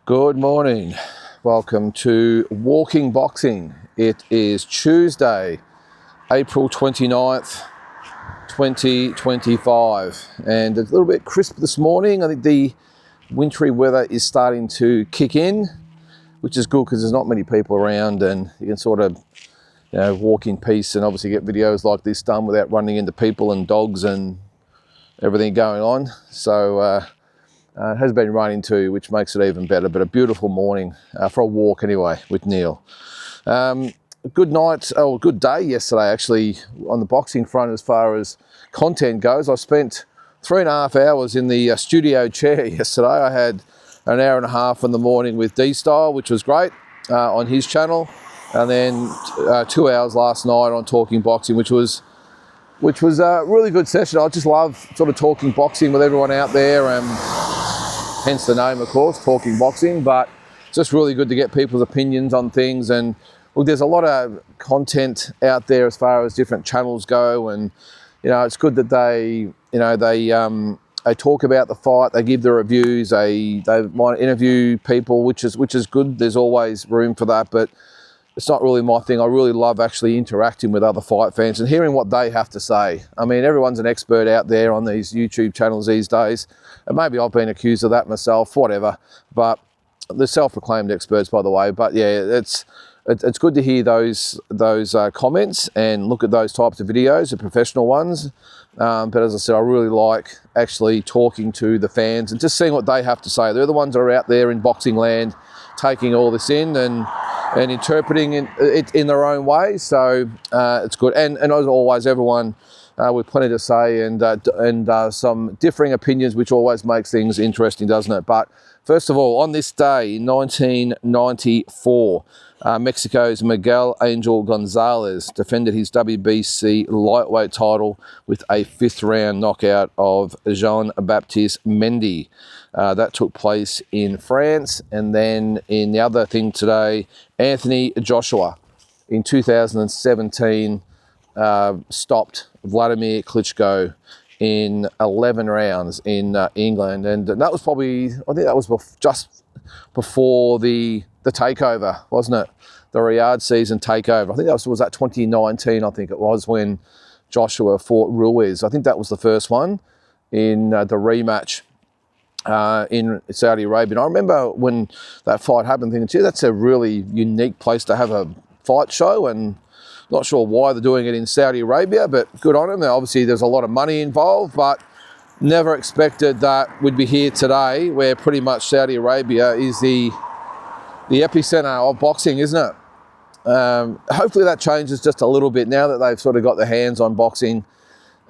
Good morning. Welcome to Walking Boxing. It is Tuesday, April 29th, 2025. And it's a little bit crisp this morning. I think the wintry weather is starting to kick in, which is good because there's not many people around and you can sort of walk in peace and obviously get videos like this done without running into people and dogs and everything going on. So it has been raining too, which makes it even better, but a beautiful morning for a walk anyway with Neil. Good day yesterday actually on the boxing front as far as content goes. I spent 3.5 hours in the studio chair yesterday. I had an hour and a half in the morning with D-Style, which was great on his channel, and then 2 hours last night on Talking Boxing, which was a really good session. I just love sort of talking boxing with everyone out there, hence the name, of course, Talking Boxing. But it's just really good to get people's opinions on things. And look, there's a lot of content out there as far as different channels go, and it's good that they talk about the fight, they give the reviews, they might interview people, which is good. There's always room for that, but it's not really my thing. I really love actually interacting with other fight fans and hearing what they have to say. I mean, everyone's an expert out there on these YouTube channels these days, and maybe I've been accused of that myself, whatever, but they're self-proclaimed experts, by the way. But yeah, it's good to hear those comments and look at those types of videos, the professional ones. But as I said, I really like actually talking to the fans and just seeing what they have to say. They're the ones that are out there in boxing land taking all this in and interpreting it in their own way. So it's good. And as always, everyone with plenty to say and some differing opinions, which always makes things interesting, doesn't it? But first of all, on this day in 1994, Mexico's Miguel Angel Gonzalez defended his WBC lightweight title with a 5th round knockout of Jean-Baptiste Mendy. That took place in France. And then in the other thing today, Anthony Joshua in 2017 stopped Vladimir Klitschko in 11 rounds in England. And that was just before the takeover, wasn't it? The Riyadh season takeover. I think was that 2019, I think it was, when Joshua fought Ruiz. I think that was the first one in the rematch in Saudi Arabia. And I remember when that fight happened thinking, gee, that's a really unique place to have a fight show, and not sure why they're doing it in Saudi Arabia, but good on them. Obviously, there's a lot of money involved, but never expected that we'd be here today where pretty much Saudi Arabia is the epicenter of boxing, isn't it? Hopefully that changes just a little bit now that they've sort of got their hands on boxing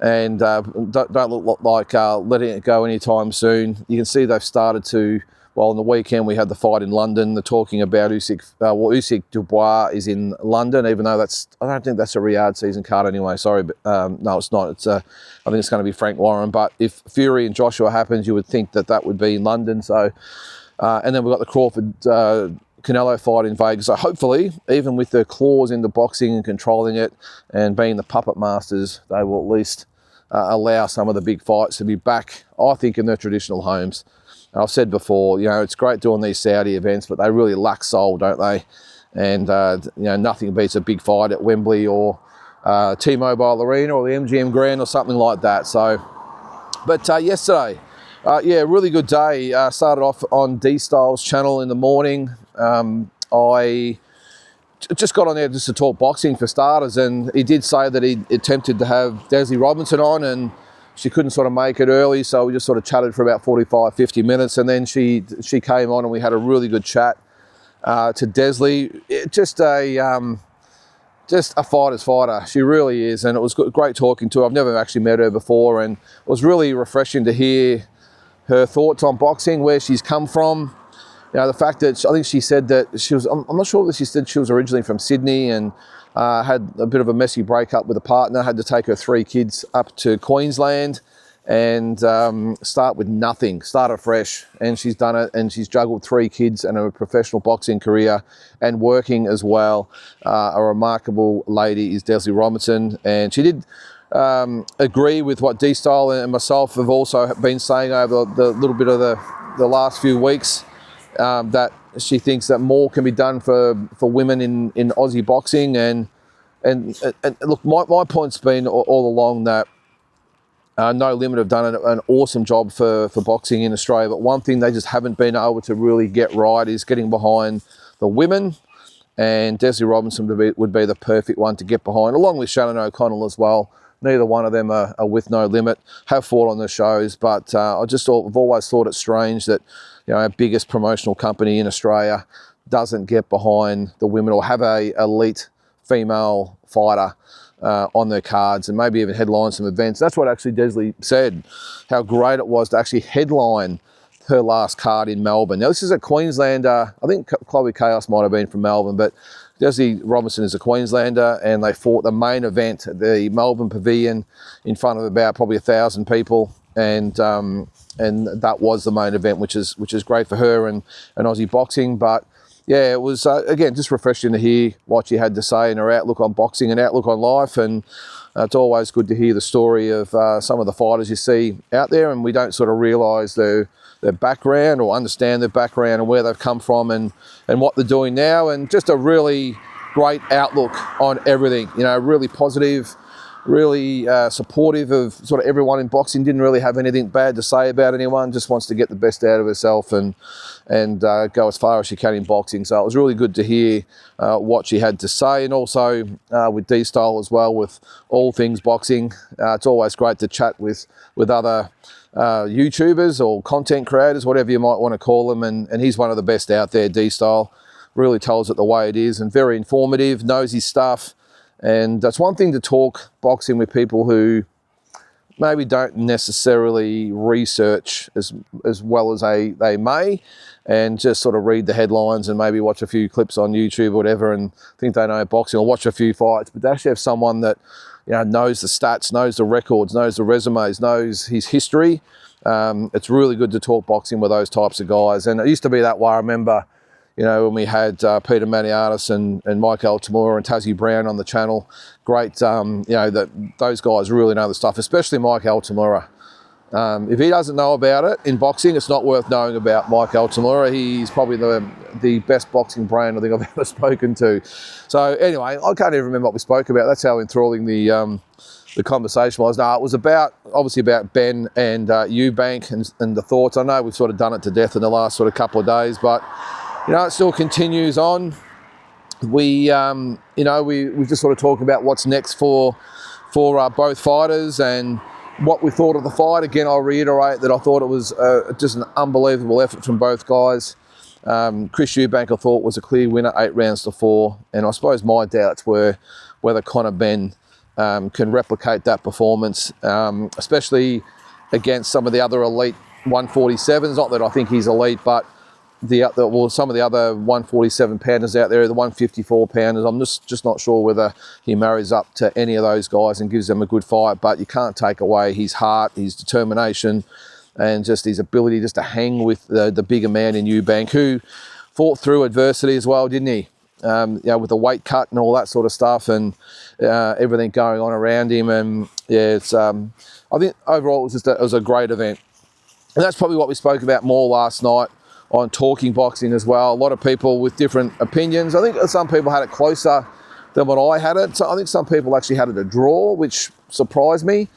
and don't look like letting it go anytime soon. You can see they've started to. Well, on the weekend we had the fight in London. They're talking about Usyk Dubois is in London, even though I don't think that's a Riyadh season card anyway. Sorry, but no, it's not. I think it's going to be Frank Warren. But if Fury and Joshua happens, you would think that would be in London. So, and then we've got the Crawford Canelo fight in Vegas. So hopefully, even with the claws into boxing and controlling it and being the puppet masters, they will at least allow some of the big fights to be back, I think, in their traditional homes. And I've said before, it's great doing these Saudi events, but they really lack soul, don't they? And, nothing beats a big fight at Wembley or T-Mobile Arena or the MGM Grand or something like that. So, but yesterday, really good day. Started off on D-Style's channel in the morning. I just got on there just to talk boxing for starters, and he did say that he attempted to have Deslie Robinson on, and she couldn't sort of make it early, so we just sort of chatted for about 45, 50 minutes, and then she came on and we had a really good chat to Deslie. Just a fighter's fighter. She really is, and it was great talking to her. I've never actually met her before, and it was really refreshing to hear her thoughts on boxing, where she's come from. The fact that I think she said that she was, I'm not sure if she said she was originally from Sydney and had a bit of a messy breakup with a partner, had to take her 3 kids up to Queensland and start with nothing, start afresh. And she's done it, and she's juggled 3 kids and a professional boxing career and working as well. A remarkable lady is Deslie Robinson, and she did agree with what D-Style and myself have also been saying over the little bit of the last few weeks that she thinks that more can be done for women in Aussie boxing. And look, my point's been all along that No Limit have done an awesome job for boxing in Australia, but one thing they just haven't been able to really get right is getting behind the women, and Desiree Robinson would be the perfect one to get behind, along with Shannon O'Connell as well. Neither one of them are with No Limit, have fought on the shows, but I've always thought it strange that our biggest promotional company in Australia doesn't get behind the women or have a elite female fighter on their cards, and maybe even headline some events. That's what actually Desley said, how great it was to actually headline her last card in Melbourne. Now, this is a Queenslander. I think Chloe Chaos might have been from Melbourne, but Desley Robinson is a Queenslander, and they fought the main event at the Melbourne Pavilion in front of about probably 1,000 people, and that was the main event, which is great for her and Aussie boxing. But yeah, it was, again, just refreshing to hear what she had to say and her outlook on boxing and outlook on life. And it's always good to hear the story of some of the fighters you see out there, and we don't sort of realise their background or understand their background and where they've come from and what they're doing now. And just a really great outlook on everything, really positive, really supportive of sort of everyone in boxing. Didn't really have anything bad to say about anyone, just wants to get the best out of herself and go as far as she can in boxing. So it was really good to hear what she had to say, and also with D-Style as well, with all things boxing. It's always great to chat with other YouTubers or content creators, whatever you might want to call them, and he's one of the best out there. D-Style really tells it the way it is, and very informative, knows his stuff. And that's one thing to talk boxing with people who maybe don't necessarily research as well as they may, and just sort of read the headlines and maybe watch a few clips on YouTube or whatever and think they know boxing, or watch a few fights. But to actually have someone that knows the stats, knows the records, knows the resumes, knows his history, it's really good to talk boxing with those types of guys. And it used to be that way. I remember when we had Peter Maniatis and Mike Altamura and Tazzy Brown on the channel. Great, that those guys really know the stuff, especially Mike Altamura. If he doesn't know about it in boxing, it's not worth knowing about Mike Altamura. He's probably the best boxing brain I think I've ever spoken to. So anyway, I can't even remember what we spoke about. That's how enthralling the conversation was. No, it was obviously about Ben and Eubank and the thoughts. I know we've sort of done it to death in the last sort of couple of days, but it still continues on. We just sort of talk about what's next for both fighters and what we thought of the fight. Again, I'll reiterate that I thought it was just an unbelievable effort from both guys. Chris Eubank, I thought, was a clear winner, 8 rounds to 4. And I suppose my doubts were whether Conor Benn can replicate that performance, especially against some of the other elite 147s. Not that I think he's elite, but some of the other 147 pounders out there, the 154 pounders, I'm just not sure whether he marries up to any of those guys and gives them a good fight. But you can't take away his heart, his determination, and just his ability just to hang with the bigger man in Eubank, who fought through adversity as well, didn't he? With the weight cut and all that sort of stuff, and everything going on around him. And it's I think overall it was a great event, and that's probably what we spoke about more last night on Talking Boxing as well. A lot of people with different opinions. I think some people had it closer than what I had it. So I think some people actually had it a draw, which surprised me.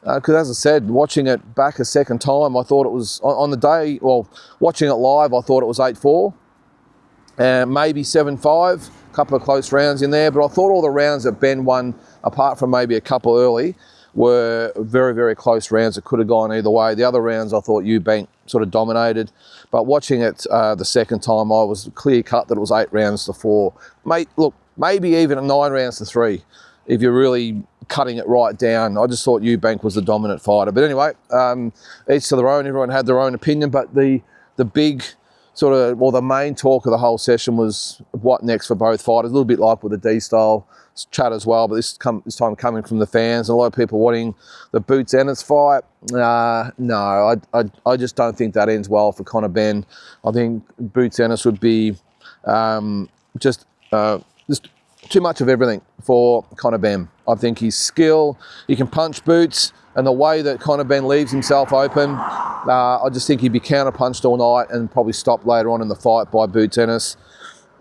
Because as I said, watching it back a second time, I thought it was, on the day, well, watching it live, I thought it was 8-4. Maybe 7-5, a couple of close rounds in there. But I thought all the rounds that Ben won, apart from maybe a couple early, were very, very close rounds that could have gone either way. The other rounds I thought Eubank sort of dominated. But watching it the second time, I was clear cut that it was 8 rounds to 4. Mate, look, maybe even 9 rounds to 3 if you're really cutting it right down. I just thought Eubank was the dominant fighter. But anyway, each to their own. Everyone had their own opinion. But the big the main talk of the whole session was what next for both fighters. A little bit like with the D-Style chat as well, but this time coming from the fans. A lot of people wanting the Boots Ennis fight. No, I just don't think that ends well for Conor Benn. I think Boots Ennis would be just too much of everything for Conor Benn. I think his skill, he can punch boots, and the way that Conor Benn leaves himself open, I just think he'd be counter-punched all night and probably stopped later on in the fight by Boots Ennis.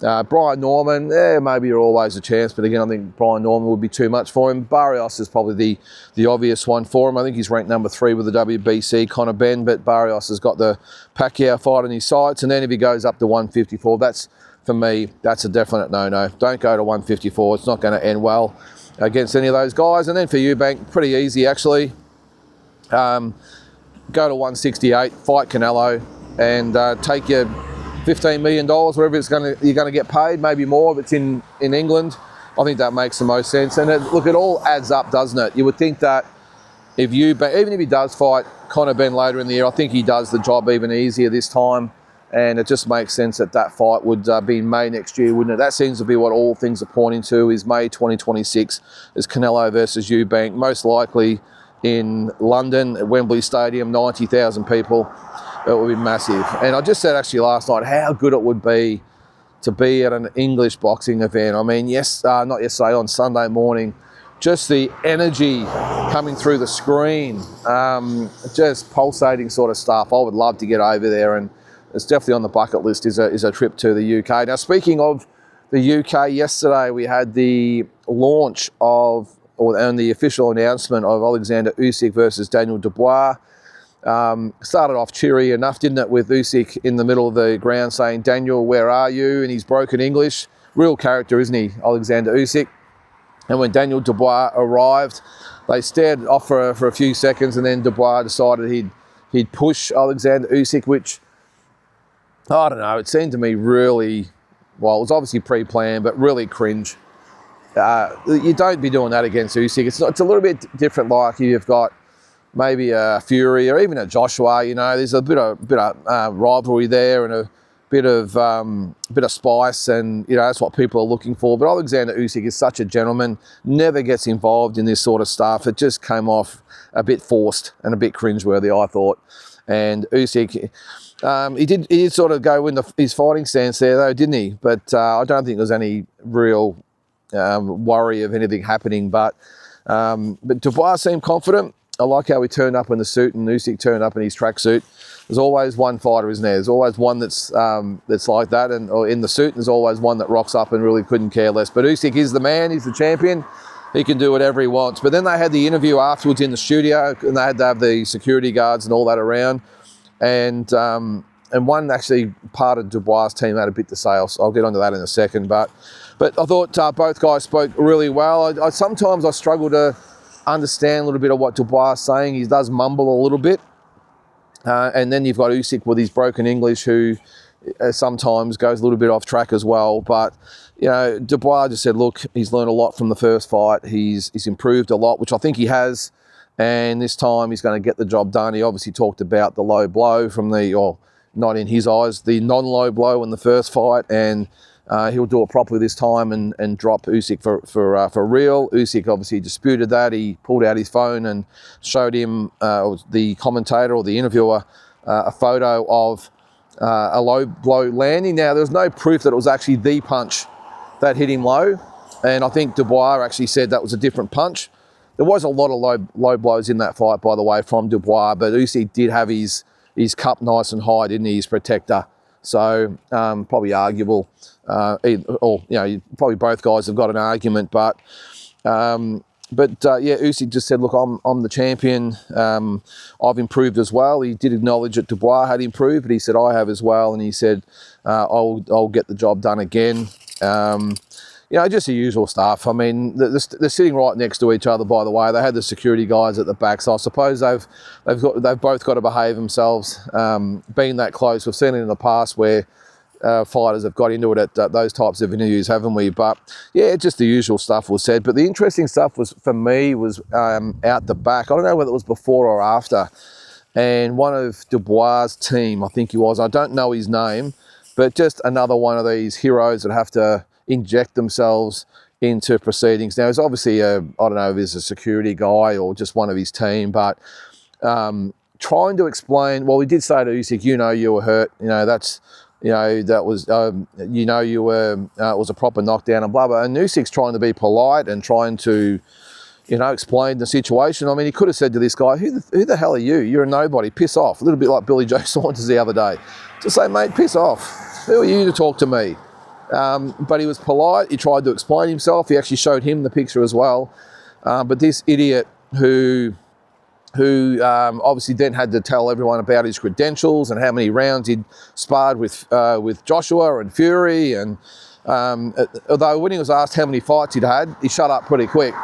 Brian Norman, maybe you're always a chance, but again, I think Brian Norman would be too much for him. Barrios is probably the obvious one for him. I think he's ranked number 3 with the WBC, Conor Benn, but Barrios has got the Pacquiao fight in his sights, and then if he goes up to 154, for me, that's a definite no-no. Don't go to 154. It's not going to end well against any of those guys. And then for Eubank, pretty easy, actually. Go to 168, fight Canelo, and take your $15 million, whatever you're going to get paid, maybe more if it's in England. I think that makes the most sense. And it all adds up, doesn't it? You would think that even if he does fight Conor Benn later in the year, I think he does the job even easier this time. And it just makes sense that fight would be in May next year, wouldn't it? That seems to be what all things are pointing to, is May 2026 is Canelo versus Eubank, most likely in London at Wembley Stadium, 90,000 people. It would be massive. And I just said actually last night how good it would be to be at an English boxing event. I mean, not yesterday, on Sunday morning, just the energy coming through the screen, just pulsating sort of stuff. I would love to get over there, and it's definitely on the bucket list is a trip to the UK. Now, speaking of the UK, yesterday we had the launch and the official announcement of Alexander Usyk versus Daniel Dubois. Started off cheery enough, didn't it, with Usyk in the middle of the ground saying, "Daniel, where are you?" in his broken English. Real character, isn't he, Alexander Usyk? And when Daniel Dubois arrived, they stared off for a few seconds, and then Dubois decided he'd push Alexander Usyk, which, I don't know, it seemed to me really, well, it was obviously pre-planned, but really cringe. You don't be doing that against Usyk. It's a little bit different, like you've got maybe a Fury or even a Joshua. You know, there's a bit of rivalry there and a bit of spice, and you know that's what people are looking for. But Alexander Usyk is such a gentleman, never gets involved in this sort of stuff. It just came off a bit forced and a bit cringeworthy, I thought. And Usyk, he did sort of go in his fighting stance there, though, didn't he? But I don't think there was any real worry of anything happening. But Dubois seemed confident. I like how he turned up in the suit and Usyk turned up in his tracksuit. There's always one fighter, isn't there? There's always one that's like that, or in the suit. There's always one that rocks up and really couldn't care less. But Usyk is the man. He's the champion. He can do whatever he wants. But then they had the interview afterwards in the studio, and they had to have the security guards and all that around. And one actually part of Dubois' team had a bit to say. I'll get onto that in a second. But I thought both guys spoke really well. Sometimes I struggle to understand a little bit of what Dubois is saying. He does mumble a little bit. And then you've got Usyk with his broken English, who sometimes goes a little bit off track as well. But, you know, Dubois just said, look, he's learned a lot from the first fight. He's improved a lot, which I think he has. And this time he's going to get the job done. He obviously talked about the low blow not in his eyes, the non-low blow in the first fight. And he'll do it properly this time and drop Usyk for real. Usyk obviously disputed that. He pulled out his phone and showed him, the commentator or the interviewer, a photo of a low blow landing. Now, there was no proof that it was actually the punch that hit him low. And I think Dubois actually said that was a different punch. There was a lot of low blows in that fight, by the way, from Dubois, but Usyk did have his cup nice and high, didn't he, his protector. So probably arguable. Probably both guys have got an argument, but Usyk just said, look, I'm the champion. I've improved as well. He did acknowledge that Dubois had improved, but he said, I have as well. And he said, I'll get the job done again. Just the usual stuff. I mean, they're sitting right next to each other, by the way. They had the security guys at the back, so I suppose they've both got to behave themselves. Being that close, we've seen it in the past where fighters have got into it at those types of interviews, haven't we? But yeah, just the usual stuff was said. But the interesting stuff was, for me, was out the back. I don't know whether it was before or after. And one of Dubois' team, I think he was, I don't know his name, but just another one of these heroes that have to inject themselves into proceedings. Now, he's obviously I don't know if he's a security guy or just one of his team, but trying to explain, well, he did say to Usyk, you were hurt. you know, that was, you know, you were, it was a proper knockdown and blah, blah. And Usyk's trying to be polite and trying to, you know, explain the situation. I mean, he could have said to this guy, who the hell are you? You're a nobody, piss off. A little bit like Billy Joe Saunders the other day. Just say, mate, piss off. Who are you to talk to me? But he was polite. He tried to explain himself. He actually showed him the picture as well. But this idiot who obviously then had to tell everyone about his credentials and how many rounds he'd sparred with Joshua and Fury. And although when he was asked how many fights he'd had, he shut up pretty quick.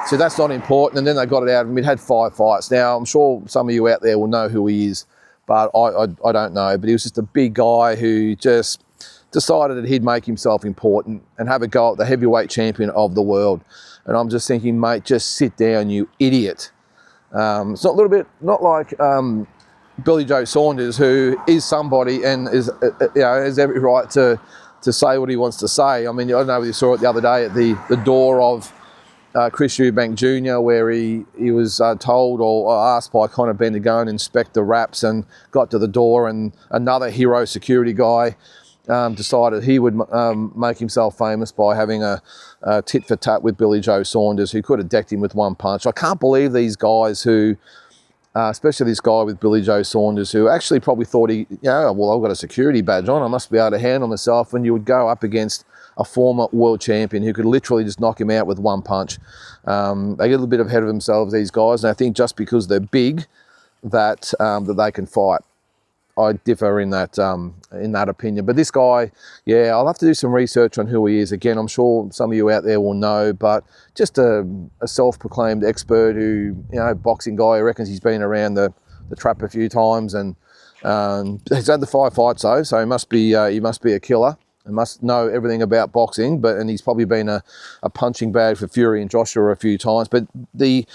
So that's not important. And then they got it out, and he'd had 5 fights. Now, I'm sure some of you out there will know who he is, but I don't know. But he was just a big guy who just decided that he'd make himself important and have a go at the heavyweight champion of the world. And I'm just thinking, mate, just sit down, you idiot. It's not a little bit, not like Billy Joe Saunders, who is somebody and is, you know, has every right to say what he wants to say. I mean, I don't know if you saw it the other day at the door of Chris Eubank Jr., where he was told or asked by Conor Benn to go and inspect the wraps, and got to the door, and another hero security guy decided he would make himself famous by having a tit for tat with Billy Joe Saunders, who could have decked him with one punch. I can't believe these guys who, especially this guy with Billy Joe Saunders, who actually probably thought he, you know, well, I've got a security badge on, I must be able to handle myself, when you would go up against a former world champion who could literally just knock him out with one punch. They get a little bit ahead of themselves, these guys, and I think just because they're big that they can fight. I differ in that opinion. But this guy, yeah, I'll have to do some research on who he is. Again, I'm sure some of you out there will know, but just a self-proclaimed expert who, you know, boxing guy who reckons he's been around the trap a few times, and he's had the 5 fights though, so he must be a killer. He must know everything about boxing, and he's probably been a punching bag for Fury and Joshua a few times. But the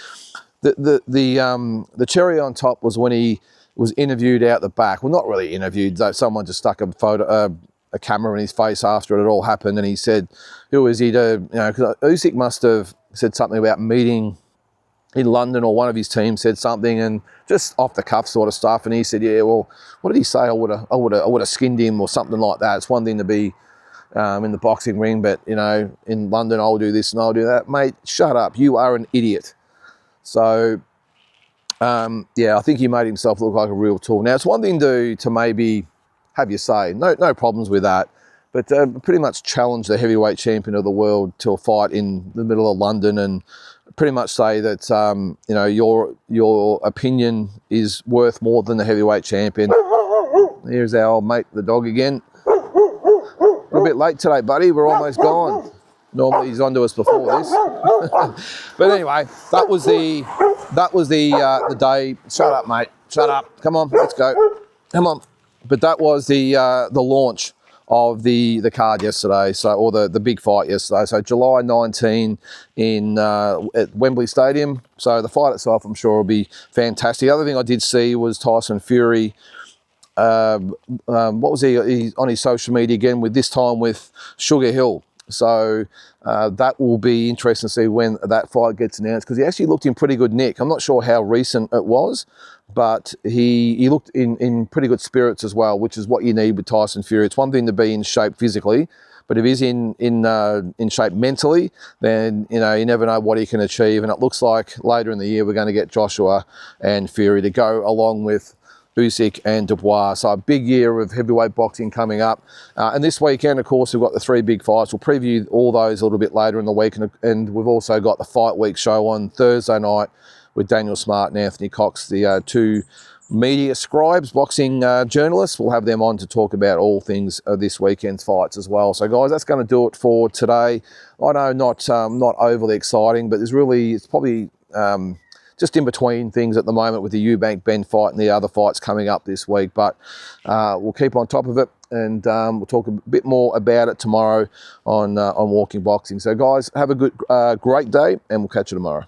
cherry on top was when he was interviewed out the back. Well, not really interviewed, though. Someone just stuck a camera in his face after it all happened, and he said, "Who is he to?" You know, because Usyk must have said something about meeting in London, or one of his team said something, and just off the cuff sort of stuff. And he said, "Yeah, well, what did he say? I would have skinned him, or something like that. It's one thing to be in the boxing ring, but you know, in London, I'll do this and I'll do that." Mate, shut up! You are an idiot. So. Yeah, I think he made himself look like a real tool. Now, it's one thing to maybe have your say. No problems with that. But pretty much challenge the heavyweight champion of the world to a fight in the middle of London, and pretty much say that you know, your opinion is worth more than the heavyweight champion. Here's our old mate, the dog again. We're a bit late today, buddy. We're almost gone. Normally he's onto us before this. But anyway, that was the day. Shut up, mate. Shut up. Come on, let's go. Come on. But that was the launch of the card yesterday, so, or the big fight yesterday. So July 19 at Wembley Stadium. So the fight itself, I'm sure, will be fantastic. The other thing I did see was Tyson Fury. What was he on his social media again, with this time with Sugar Hill. So that will be interesting to see when that fight gets announced, because he actually looked in pretty good nick. I'm not sure how recent it was, but he looked in pretty good spirits as well, which is what you need with Tyson Fury. It's one thing to be in shape physically, but if he's in shape mentally, then you know, you never know what he can achieve. And it looks like later in the year we're going to get Joshua and Fury to go along with Usyk and Dubois. So a big year of heavyweight boxing coming up. And this weekend, of course, we've got the 3 big fights. We'll preview all those a little bit later in the week. And we've also got the Fight Week show on Thursday night with Daniel Smart and Anthony Cox, the 2 media scribes, boxing journalists. We'll have them on to talk about all things this weekend's fights as well. So guys, that's going to do it for today. I know not overly exciting, but it's probably just in between things at the moment with the Eubank Benn fight and the other fights coming up this week. But we'll keep on top of it, and we'll talk a bit more about it tomorrow on Walking Boxing. So guys, have a great day, and we'll catch you tomorrow.